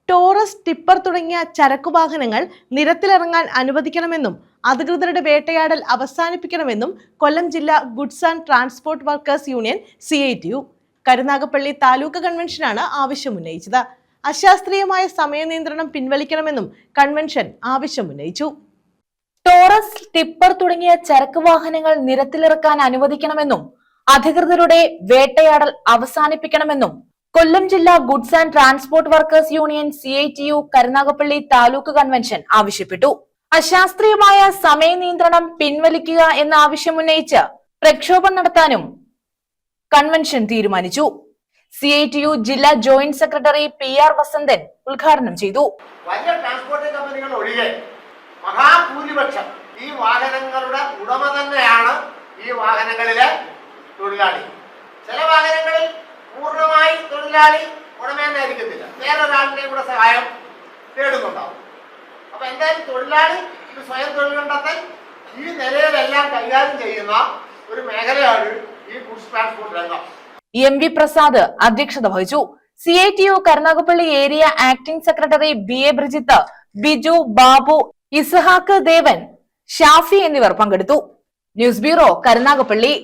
Taurus, tipper തുടങ്ങിയ ചരക്കുവാഹനങ്ങൾ നിരത്തിലിറങ്ങാൻ അനുവദിക്കണമെന്നും അധികൃതരുടെ വേട്ടയാടൽ അവസാനിപ്പിക്കണമെന്നും കൊല്ലം ജില്ലാ goods and transport workers union CITU Karunagappally taluk കൺവെൻഷനാണ് ആവശ്യമുന്നയിച്ചത്. അശാസ്ത്രീയമായ സമയനിയന്ത്രണം പിൻവലിക്കണമെന്നും കൺവെൻഷൻ ആവശ്യമുന്നയിച്ചു. ടോറസ്, ടിപ്പർ തുടങ്ങിയ ചരക്ക് വാഹനങ്ങൾ നിരത്തിലിറക്കാൻ അനുവദിക്കണമെന്നും അധികൃതരുടെ വേട്ടയാടൽ അവസാനിപ്പിക്കണമെന്നും കൊല്ലം ജില്ലാ goods and transport workers union CITU Karunagappally taluk convention ആവശ്യപ്പെട്ടു. അശാസ്ത്രീയമായ സമയ നിയന്ത്രണം പിൻവലിക്കുക എന്ന ആവശ്യമുന്നയിച്ച് പ്രക്ഷോഭം നടത്താനും കൺവെൻഷൻ തീരുമാനിച്ചു. CITU ജില്ലാ ജോയിന്റ് സെക്രട്ടറി PR വസന്തൻ ഉദ്ഘാടനം ചെയ്തു. വലിയ ട്രാൻസ്പോർട്ട് കമ്പനികൾ ഒഴികെ മഹാഭൂരിപക്ഷം ഈ വാഹനങ്ങളുടെ ഉടമ തന്നെയാണ് ഈ വാഹനങ്ങളിലെ തൊഴിലാളി. ചില വാഹനങ്ങളിൽ പൂർണ്ണമായി തൊഴിലാളി ഉടമയെന്നായിരിക്കത്തില്ല, വേറൊരാളിന്റെ കൂടെ സഹായം തേടുന്നുണ്ടാവും. അപ്പൊ എന്തായാലും തൊഴിലാളി ഇത് സ്വയം തൊഴിൽ കണ്ടെത്താൻ ഈ നിലയിലെല്ലാം കൈകാര്യം ചെയ്യുന്ന ഒരു മേഖലയാണ് ഈ ഗുഡ്സ് ട്രാൻസ്പോർട്ട് രംഗം. MV പ്രസാദ് അധ്യക്ഷത വഹിച്ചു. CITU Karunagappally area acting secretary BA Brijith, Biju, Babu, Ishaq Devan, Shafi എന്നിവർ പങ്കെടുത്തു. News bureau, Karunagappally.